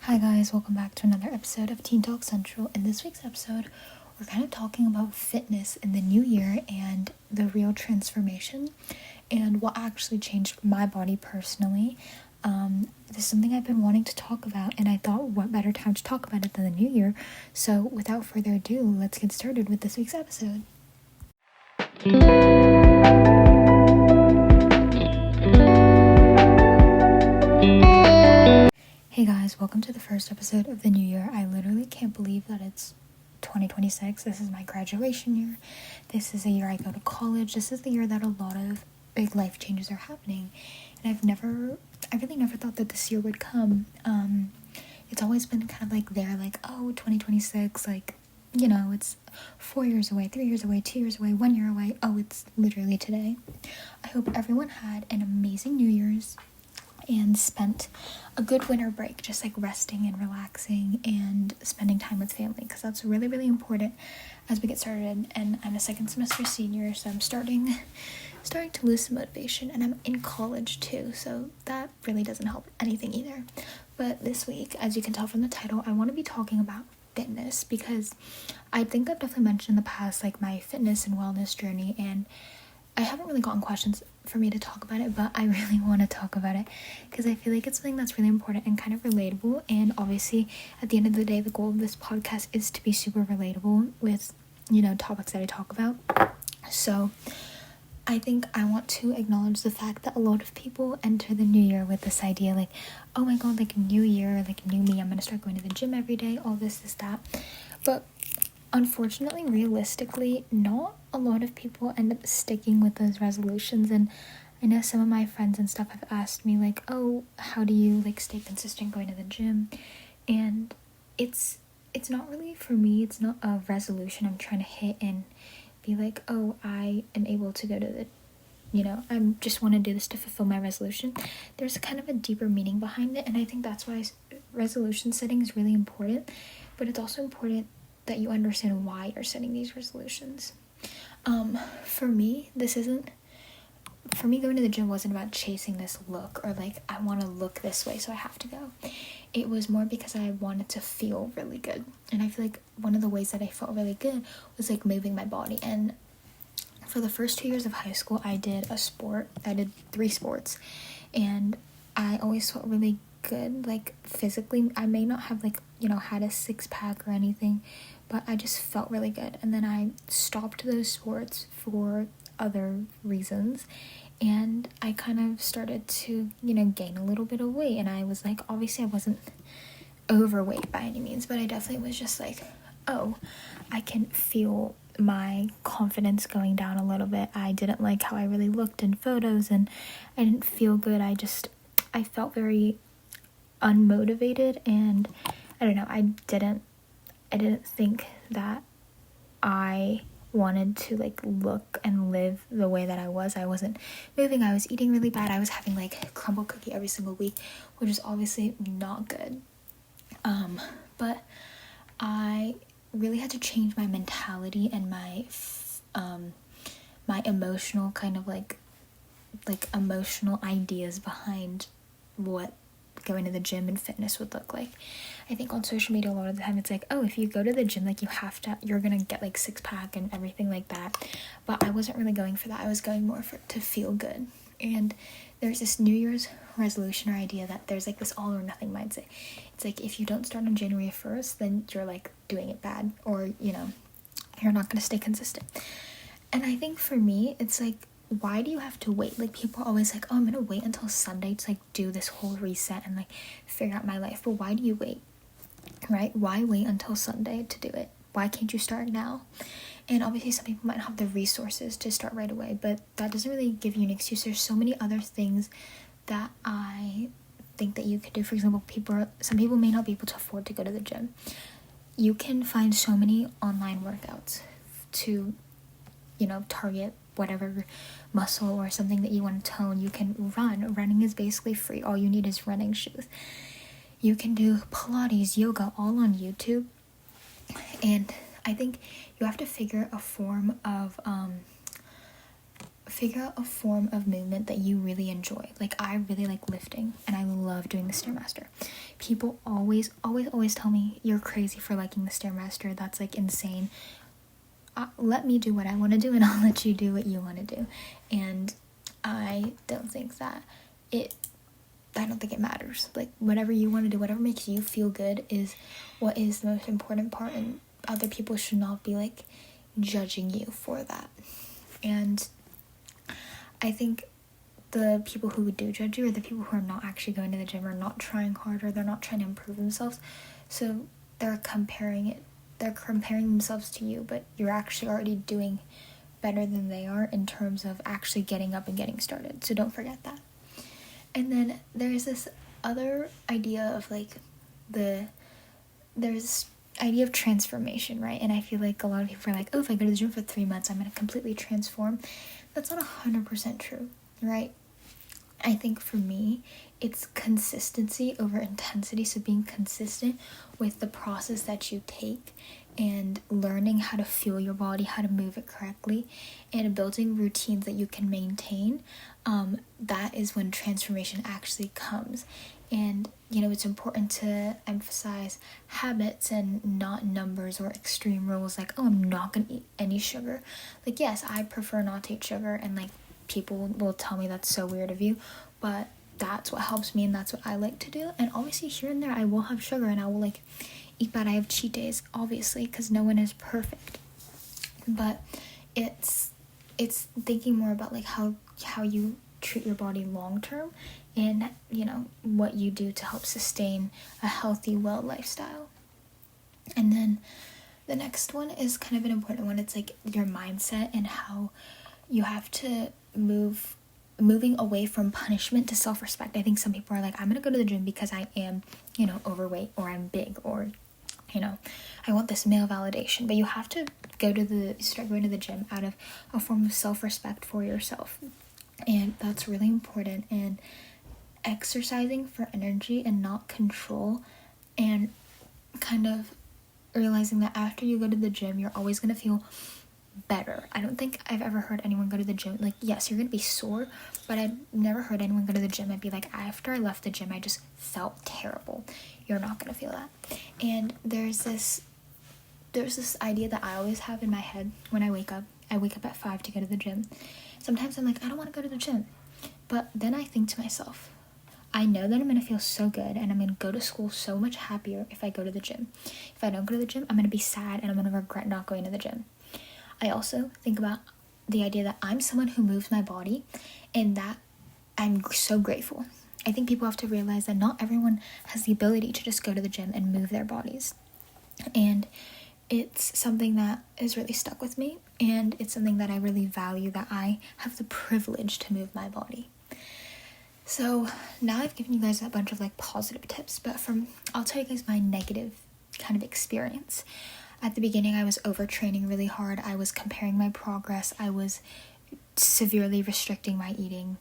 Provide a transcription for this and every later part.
Hi guys, welcome back to another episode of Teen Talk Central. In this week's episode, we're kind of talking about fitness in the new year and the real transformation and what actually changed my body personally. This is something I've been wanting to talk about, and I thought what better time to talk about it than the new year. So without further ado, let's get started with this week's episode. Hey guys, welcome to the first episode of the new year. I literally can't believe that it's 2026. This is my graduation year. This is the year I go to college. This is the year that a lot of big life changes are happening. And I really never thought that this year would come. It's always been kind of like there, like, oh, 2026, like, you know, it's 4 years away, 3 years away, 2 years away, 1 year away. Oh, it's literally today. I hope everyone had an amazing New Year's and spent a good winter break, just like resting and relaxing and spending time with family, because that's really, really important as we get started. And I'm a second semester senior, so I'm starting to lose some motivation, and I'm in college too, so that really doesn't help anything either. But this week, as you can tell from the title, I want to be talking about fitness, because I think I've definitely mentioned in the past like my fitness and wellness journey, and I haven't really gotten questions for me to talk about it, but I really want to talk about it because I feel like it's something that's really important and kind of relatable. And obviously, at the end of the day, the goal of this podcast is to be super relatable with, you know, topics that I talk about. So I think I want to acknowledge the fact that a lot of people enter the new year with this idea like, oh my god, like new year, like new me, I'm going to start going to the gym every day, all this, that. But unfortunately, realistically, not a lot of people end up sticking with those resolutions. And I know some of my friends and stuff have asked me like, oh, how do you like stay consistent going to the gym? And it's not really, for me, it's not a resolution I'm trying to hit and be like, oh, I am able to go to the, you know, I just want to do this to fulfill my resolution. There's kind of a deeper meaning behind it, and I think that's why resolution setting is really important. But it's also important that you understand why you're setting these resolutions. For me, going to the gym wasn't about chasing this look or like, I want to look this way, so I have to go. It was more because I wanted to feel really good. And I feel like one of the ways that I felt really good was like moving my body. And for the first 2 years of high school, I did 3 sports, and I always felt really good, like physically. I may not have like, you know, had a 6-pack or anything, but I just felt really good. And then I stopped those sports for other reasons, and I kind of started to, you know, gain a little bit of weight. And I was like, obviously I wasn't overweight by any means, but I definitely was just like, oh, I can feel my confidence going down a little bit. I didn't like how I really looked in photos, and I didn't feel good. I felt very unmotivated, and I don't know, I didn't think that I wanted to like look and live the way that I was. I wasn't moving, I was eating really bad, I was having like crumble cookie every single week, which is obviously not good. But I really had to change my mentality and my emotional kind of like emotional ideas behind what going to the gym and fitness would look like. I think on social media a lot of the time it's like, oh, if you go to the gym, like you're gonna get like 6-pack and everything like that. But I wasn't really going for that. I was going more to feel good. And there's this New Year's resolution or idea that there's like this all or nothing mindset. It's like if you don't start on January 1st, then you're like doing it bad, or, you know, you're not gonna stay consistent. And I think for me, it's like, why do you have to wait? Like, people are always like, oh, I'm gonna wait until Sunday to like do this whole reset and like figure out my life. But why do you wait, right? Why wait until Sunday to do it? Why can't you start now? And obviously some people might not have the resources to start right away, but that doesn't really give you an excuse. There's so many other things that I think that you could do. For example, some people may not be able to afford to go to the gym. You can find so many online workouts to, you know, target whatever muscle or something that you want to tone. You can running is basically free. All you need is running shoes. You can do Pilates, yoga, all on YouTube. And I think you have to figure a form of figure out a form of movement that you really enjoy. Like, I really like lifting, and I love doing the Stairmaster. People always tell me, you're crazy for liking the Stairmaster. That's like insane. Let me do what I want to do, and I'll let you do what you want to do. And I don't think it matters. Like, whatever you want to do, whatever makes you feel good is what is the most important part, and other people should not be like judging you for that. And I think the people who do judge you are the people who are not actually going to the gym, or not trying hard, or they're not trying to improve themselves. So they're comparing themselves to you, but you're actually already doing better than they are in terms of actually getting up and getting started. So don't forget that. And then there's this other idea of like there's idea of transformation, right? And I feel like a lot of people are like, oh, if I go to the gym for 3 months, I'm going to completely transform. That's not 100% true, right? I think for me, it's consistency over intensity. So being consistent with the process that you take, and learning how to feel your body, how to move it correctly, and building routines that you can maintain, that is when transformation actually comes. And, it's important to emphasize habits and not numbers or extreme rules, like, oh, I'm not going to eat any sugar. Like, yes, I prefer not to eat sugar, and, like, people will tell me that's so weird of you, but that's what helps me, and that's what I like to do. And obviously, here and there, I will have sugar, and I will, like, eat bad. I have cheat days, obviously, because no one is perfect. But it's thinking more about, like, how you treat your body long term, and what you do to help sustain a healthy, well lifestyle. And then the next one is kind of an important one. It's like your mindset, and how you have to moving away from punishment to self-respect. I think some people are like, I'm gonna go to the gym because I am overweight, or I'm big, or I want this male validation. But you have to start going to the gym out of a form of self-respect for yourself. And that's really important. And exercising for energy and not control, and kind of realizing that after you go to the gym, you're always going to feel better. I don't think I've ever heard anyone go to the gym, like, yes, you're going to be sore, but I've never heard anyone go to the gym and be like, after I left the gym, I just felt terrible. You're not going to feel that. And there's this idea that I always have in my head when I wake up. I wake up at 5 to go to the gym. Sometimes I'm like, I don't want to go to the gym. But then I think to myself, I know that I'm going to feel so good, and I'm going to go to school so much happier if I go to the gym. If I don't go to the gym, I'm going to be sad, and I'm going to regret not going to the gym. I also think about the idea that I'm someone who moves my body, and that I'm so grateful. I think people have to realize that not everyone has the ability to just go to the gym and move their bodies. And it's something that is really stuck with me, and it's something that I really value, that I have the privilege to move my body. So now I've given you guys a bunch of like positive tips, but I'll tell you guys my negative kind of experience. At the beginning, I was overtraining really hard. I was comparing my progress. I was severely restricting my eating,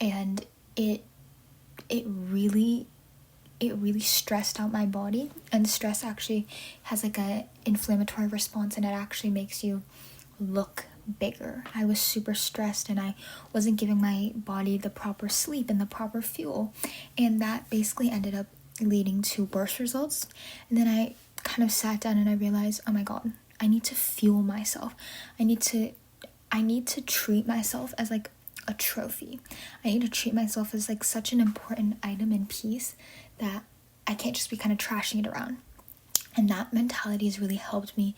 and it really stressed out my body. And stress actually has like a inflammatory response, and it actually makes you look bigger. I was super stressed, and I wasn't giving my body the proper sleep and the proper fuel, and that basically ended up leading to worse results. And then I kind of sat down and I realized, oh my god, I need to fuel myself. I need to treat myself as like a trophy. I need to treat myself as like such an important item and piece that I can't just be kind of trashing it around. And that mentality has really helped me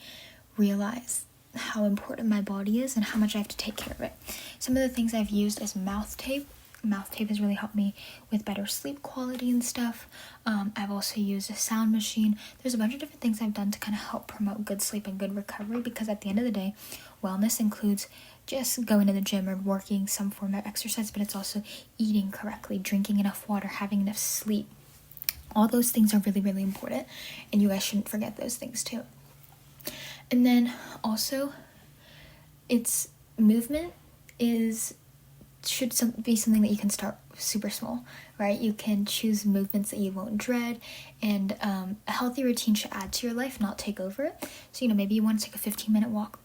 realize how important my body is and how much I have to take care of it. Some of the things I've used is mouth tape. Mouth tape has really helped me with better sleep quality and stuff. I've also used a sound machine. There's a bunch of different things I've done to kind of help promote good sleep and good recovery, because at the end of the day, wellness includes just going to the gym or working some form of exercise, but it's also eating correctly, drinking enough water, having enough sleep. All those things are really, really important, and you guys shouldn't forget those things too. And then also, it's movement should be something that you can start super small, right? You can choose movements that you won't dread, and a healthy routine should add to your life, not take over it. So, maybe you want to take a 15-minute walk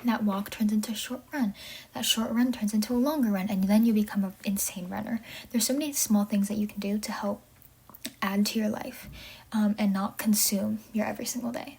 that walk turns into a short run. That short run turns into a longer run, and then you become an insane runner. There's so many small things that you can do to help add to your life, and not consume your every single day.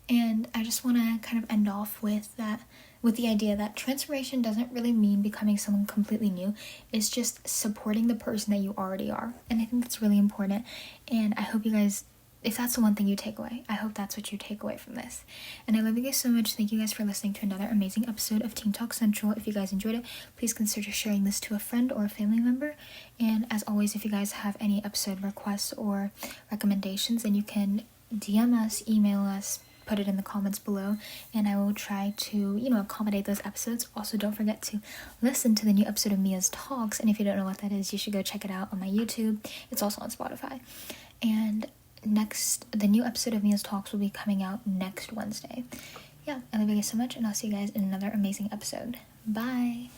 And I just want to kind of end off with the idea that transformation doesn't really mean becoming someone completely new. It's just supporting the person that you already are. And I think that's really important. And I hope you guys, if that's the one thing you take away, I hope that's what you take away from this. And I love you guys so much. Thank you guys for listening to another amazing episode of Teen Talk Central. If you guys enjoyed it, please consider sharing this to a friend or a family member. And as always, if you guys have any episode requests or recommendations, then you can DM us, email us, put it in the comments below, and I will try to, accommodate those episodes. Also, don't forget to listen to the new episode of Mia's Talks, and if you don't know what that is, you should go check it out on my YouTube. It's also on Spotify. And the new episode of Mia's Talks will be coming out next Wednesday. Yeah, I love you guys so much, and I'll see you guys in another amazing episode. Bye!